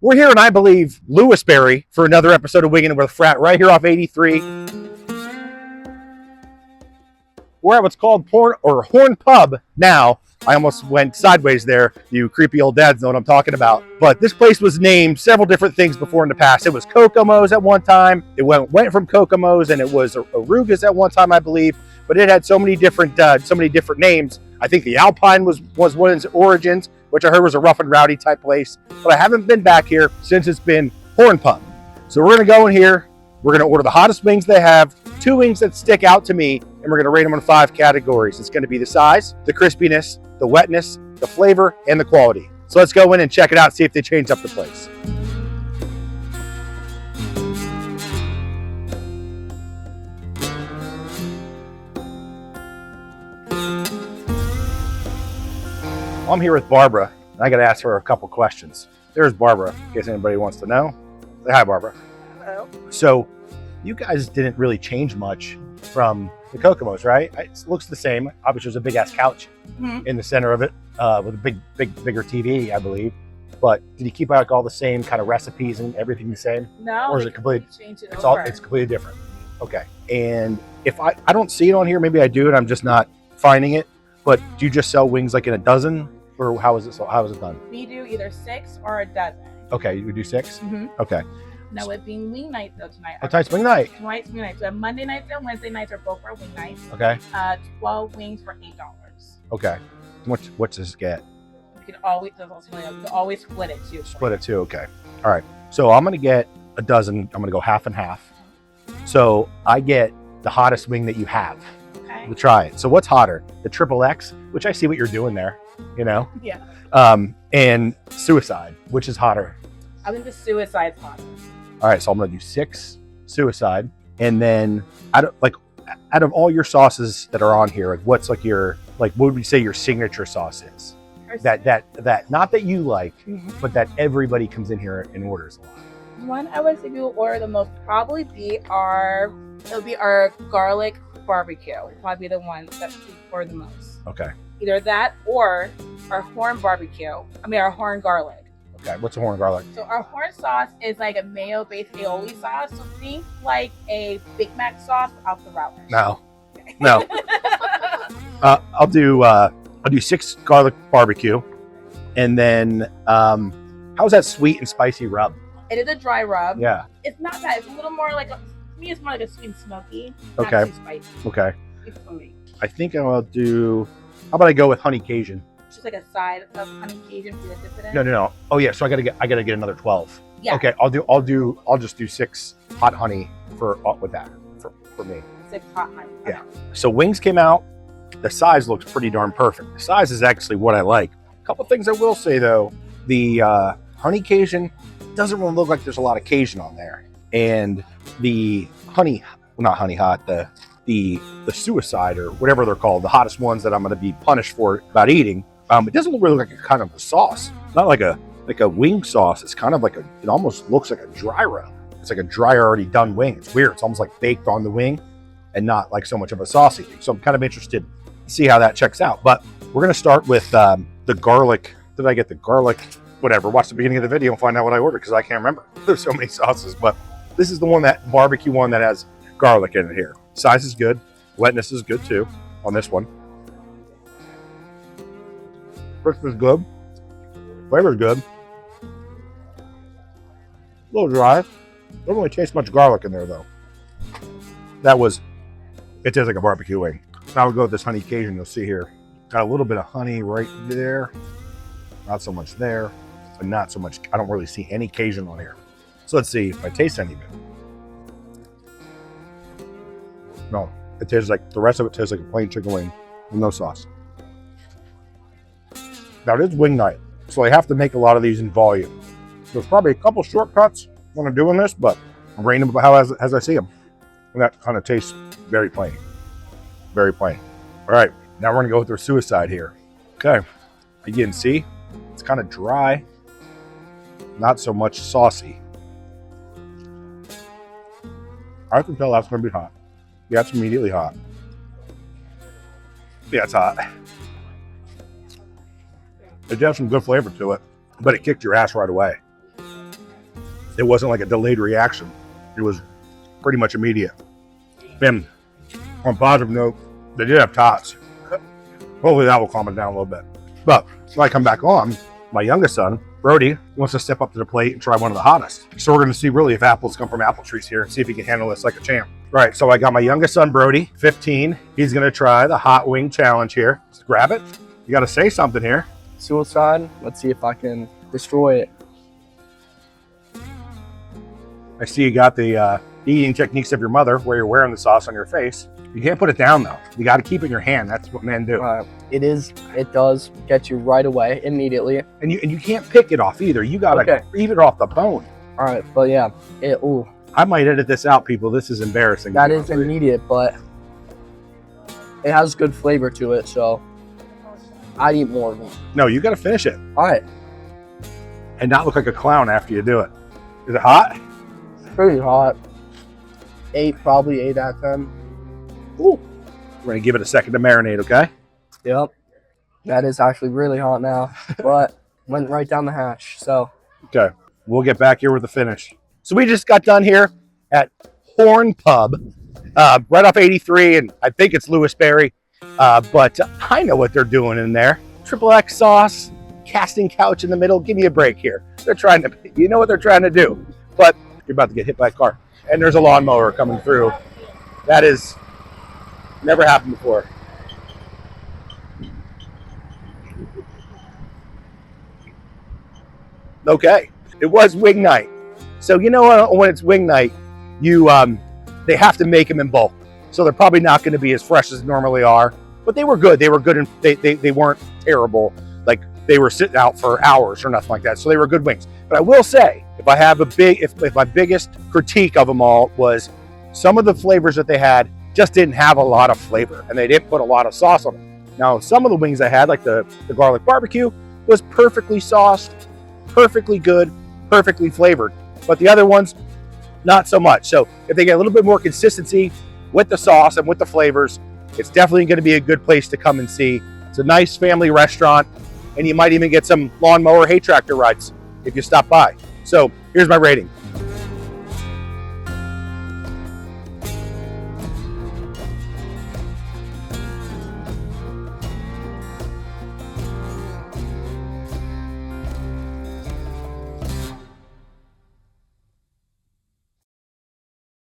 We're here in, I believe, Lewisberry for another episode of Wingin with Frat, right here off 83. We're at what's called Horn Pub now. I almost went sideways there. You creepy old dads know what I'm talking about. But this place was named several different things before in the past. It was Kokomo's at one time. It went from Kokomo's, and it was Aruga's at one time, I believe. But it had so many different names. I think the Alpine was one of its origins, which I heard was a rough and rowdy type place. But I haven't been back here since it's been Horn Pub. So we're gonna go in here. We're gonna order the hottest wings they have, 2 wings that stick out to me, and we're gonna rate them in 5 categories. It's gonna be the size, the crispiness, the wetness, the flavor, and the quality. So let's go in and check it out, see if they change up the place. I'm here with Barbara, and I gotta ask her a couple questions. There's Barbara, in case anybody wants to know. Say hi, Barbara. Hello. So, you guys didn't really change much from the Kokomo's, right? It looks the same. Obviously, there's a big ass couch in the center of it with a bigger TV, I believe. But did you keep like all the same kind of recipes and everything the same? No, or is it completely? Change it It's completely different. Okay. And if I don't see it on here, maybe I do, and I'm just not finding it. But do you just sell wings like in a dozen, or how is it? How is it done? We do either 6 or a dozen. Okay, you would do 6. Okay. No, it being wing night though tonight. Oh, tonight's wing night. Tonight's wing night. So Monday nights and Wednesday nights are both our wing nights. Okay. 12 wings for $8. Okay. What's this get? You can always split it too. Split it too. Okay. All right. So I'm gonna get a dozen. I'm gonna go half and half. So I get the hottest wing that you have. Okay. We'll try it. So what's hotter? The XXX, which I see what you're doing there. You know. Yeah. And Suicide, which is hotter? I think the Suicide's hotter. All right. So I'm gonna do 6 Suicide, and then out of all your sauces that are on here, like what's like your what would we say your signature sauce is? That not that you like, but that everybody comes in here and orders a lot. One I would say people order the most probably be our garlic barbecue. Probably the one that we order the most. Okay. Either that or our horn barbecue. Our horn garlic. Okay. What's a horn garlic? So our horn sauce is like a mayo-based aioli sauce. So think like a Big Mac sauce off the relish. No. I'll do 6 garlic barbecue, and then how's that sweet and spicy rub? It is a dry rub. Yeah. It's not that. It's a little more like to me. It's more like a sweet and smoky. Okay. Not too spicy. Okay. It's for me. I think I'll do. How about I go with honey Cajun? Just like a side of honey Cajun for the dip it in. No. Oh yeah. So I gotta get another 12. Yeah. Okay. I'll just do 6 hot honey with that for me. 6 hot honey. Okay. Yeah. So wings came out. The size looks pretty darn perfect. The size is actually what I like. A couple things I will say though, the honey Cajun doesn't really look like there's a lot of Cajun on there, and the not honey hot, the Suicide or whatever they're called, the hottest ones that I'm going to be punished for about eating. It doesn't really look like a kind of a sauce. It's not like a wing sauce. It's kind of like it almost looks like a dry rub. It's like a dry already done wing. It's weird. It's almost like baked on the wing, and not like so much of a saucy thing. So I'm kind of interested to see how that checks out. But we're going to start with the garlic. Did I get the garlic? Whatever. Watch the beginning of the video and find out what I ordered, because I can't remember. There's so many sauces. But this is the one, that barbecue one that has garlic in it here. Size is good. Wetness is good too on this one. Crisp is good. Flavor is good. A little dry. Don't really taste much garlic in there though. It tastes like a barbecue wing. Now we'll go with this honey Cajun. You'll see here. Got a little bit of honey right there. Not so much there, but not so much. I don't really see any Cajun on here. So let's see if I taste any of it. No, it tastes like, the rest of it tastes like a plain chicken wing with no sauce. Now it is wing night, so I have to make a lot of these in volume. There's probably a couple shortcuts when I'm doing this, but I'm rating them how as I see them. And that kind of tastes very plain. Very plain. All right, now we're gonna go with our Suicide here. Okay, you can see it's kind of dry, not so much saucy. I can tell that's gonna be hot. Yeah, it's immediately hot. Yeah, it's hot. It does have some good flavor to it, but it kicked your ass right away. It wasn't like a delayed reaction. It was pretty much immediate. And on a positive note, they did have tots. Hopefully that will calm it down a little bit. But when I come back on, my youngest son, Brody, wants to step up to the plate and try one of the hottest. So we're going to see really if apples come from apple trees here and see if he can handle this like a champ. Right, so I got my youngest son, Brody, 15. He's going to try the hot wing challenge here. Let's grab it. You got to say something here. Suicide. Let's see if I can destroy it. I see you got the eating techniques of your mother where you're wearing the sauce on your face. You can't put it down though. You got to keep it in your hand. That's what men do. It does get you right away, immediately. And you can't pick it off either. You got to eat it off the bone. All right, but yeah, ooh. I might edit this out, people. This is embarrassing. That is immediate, but it has good flavor to it, so I'd eat more of it. No, you got to finish it. All right. And not look like a clown after you do it. Is it hot? Pretty hot. 8, probably 8 out of 10. Ooh. We're going to give it a second to marinate, okay? Yep. That is actually really hot now, but went right down the hatch, so. Okay. We'll get back here with the finish. So we just got done here at Horn Pub, right off 83, and I think it's Lewisberry, but I know what they're doing in there. Triple X sauce, casting couch in the middle. Give me a break here. They're trying to, you know what they're trying to do, but you're about to get hit by a car. And there's a lawnmower coming through. That is never happened before. Okay, it was wing night. So you know when it's wing night, they have to make them in bulk. So they're probably not going to be as fresh as they normally are. But they were good. They were good, and they weren't terrible. Like they were sitting out for hours or nothing like that. So they were good wings. But I will say, if my biggest critique of them all was some of the flavors that they had just didn't have a lot of flavor, and they didn't put a lot of sauce on them. Now some of the wings I had, like the garlic barbecue, was perfectly sauced, perfectly good, perfectly flavored. But the other ones, not so much. So if they get a little bit more consistency with the sauce and with the flavors, it's definitely going to be a good place to come and see. It's a nice family restaurant, and you might even get some lawnmower hay tractor rides if you stop by. So here's my rating.